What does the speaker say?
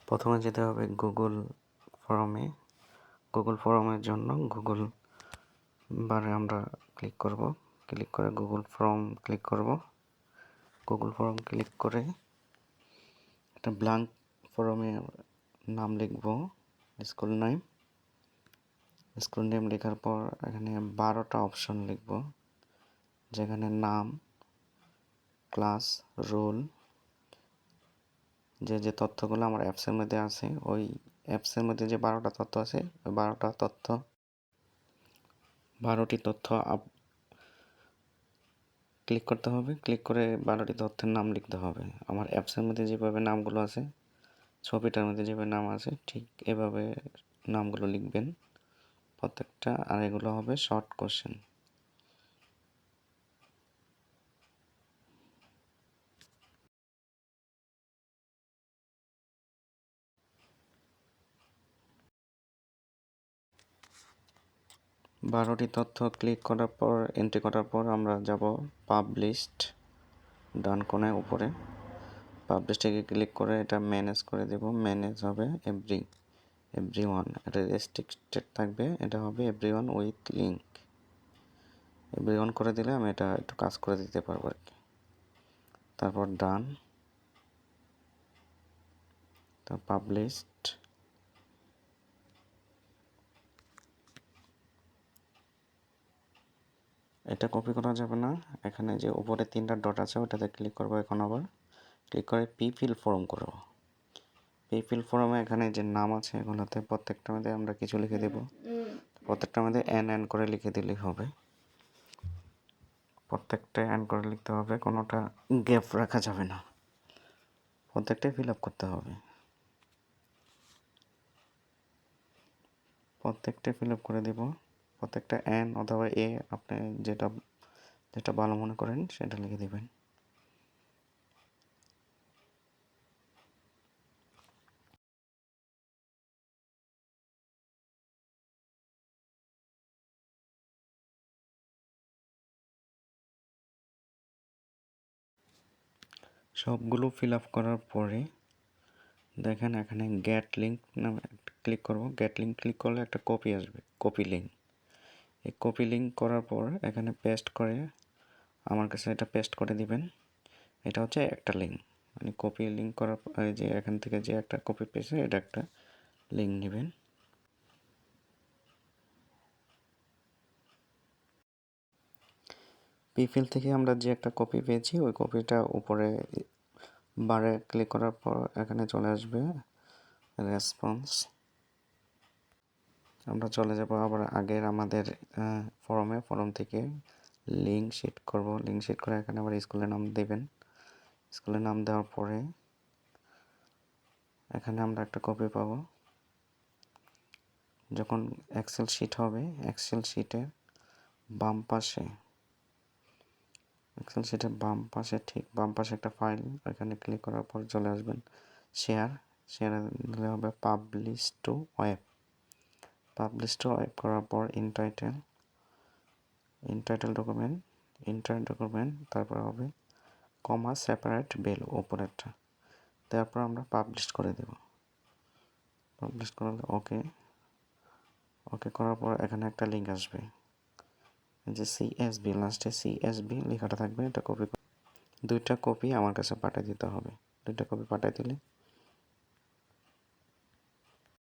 প্রথমে যেতে হবে গুগল ফর্মের জন্য গুগল বারে আমরা ক্লিক করে গুগল ফর্ম ক্লিক করব। গুগল ফর্ম ক্লিক করে একটা ব্ল্যাঙ্ক ফর্মে নাম লিখব, স্কুল নেম লেখার পর এখানে 12টা অপশন লিখব, যেখানে নাম, ক্লাস, রোল, যে তথ্যগুলো আমার অ্যাপসের মধ্যে আছে, ওই অ্যাপসের মধ্যে যে 12টা তথ্য আছে ওই 12টি তথ্য ক্লিক করতে হবে। ক্লিক করে 12টি তথ্যের নাম লিখতে হবে। আমার অ্যাপসের মধ্যে যেভাবে নামগুলো আছে, ছবিটার মধ্যে যেভাবে নাম আছে, ঠিক এভাবে নামগুলো লিখবেন প্রত্যেকটা। আর এগুলো হবে শর্ট কোশ্চেন। বারোটি তথ্য ক্লিক করার পর এন্ট্রি করার পর আমরা যাব পাবলিশড, ডান কোণায় উপরে পাবলিশডে ক্লিক করে এটা ম্যানেজ করে দেব। ম্যানেজ হবে এভরিওয়ান, এটা রেস্ট্রিক্টেড থাকবে, এটা হবে এভরিওয়ান উইথ লিঙ্ক। এভরিওয়ান করে দিলে আমি এটা একটু কাজ করে দিতে পারবো আর কি। তারপর ডান, তো পাবলিশড, এটা কপি করা যাবে না। এখানে যে উপরে 3টা ডট আছে ওটাতে ক্লিক করবো। এখন আবার ক্লিক করে ফিল ফর্ম করব। ফিল ফর্মে এখানে যে নাম আছে এগুলোতে প্রত্যেকটার মধ্যে আমরা কিছু লিখে দেব। প্রত্যেকটার মধ্যে এন করে লিখে দিলেই হবে। প্রত্যেকটা এন করে লিখতে হবে, কোনোটা গ্যাপ রাখা যাবে না, প্রত্যেকটাই ফিল আপ করতে হবে। প্রত্যেকটা ফিল আপ করে দেব। প্রত্যেকটা এন অথবা এ আপনি যেটা ভালো মনে করেন সেটা লিখে দেবেন। সবগুলো ফিল আপ করার পরে দেখেন এখানে গেট লিঙ্ক নামে ক্লিক করব। গেট লিঙ্ক ক্লিক করলে একটা কপি আসবে, কপি লিঙ্ক। এই কপি লিঙ্ক করার পর এখানে পেস্ট করে আমার কাছে এটা পেস্ট করে দিবেন। এটা হচ্ছে একটা লিঙ্ক, মানে কপি লিঙ্ক করার যে এখান থেকে যে একটা কপি পেয়েছে এটা একটা লিঙ্ক নেবেন। পিফিল থেকে আমরা যে একটা কপি পেয়েছি ওই কপিটা উপরে বারে ক্লিক করার পর এখানে চলে আসবে রেসপন্স। আমরা চলে যাব আবার আগের আমাদের ফর্ম থেকে লিঙ্ক শিট করব। লিঙ্ক শিট করে এখানে আবার স্কুলের নাম দেবেন। স্কুলের নাম দেওয়ার পরে এখানে আমরা একটা কপি পাব। যখন এক্সেল শিট হবে, এক্সেল শিটের বাম পাশে ঠিক বাম পাশে একটা ফাইল, এখানে ক্লিক করার পর চলে আসবেন শেয়ার দিলে হবে পাবলিশ টু ওয়েব করার পর ইনটাইটেল ডকুমেন্ট তারপর হবে কমা সেপারেট ভ্যালু উপরেরটা। তারপর আমরা পাবলিশ করে দেব। পাবলিশ করলে ওকে করার পর এখানে একটা লিঙ্ক আসবে, যে CSV, লাস্টে CSV লেখাটা থাকবে। এটা কপি, 2টা কপি আমার কাছে পাঠিয়ে দিতে হবে। 2টা কপি পাঠিয়ে দিলে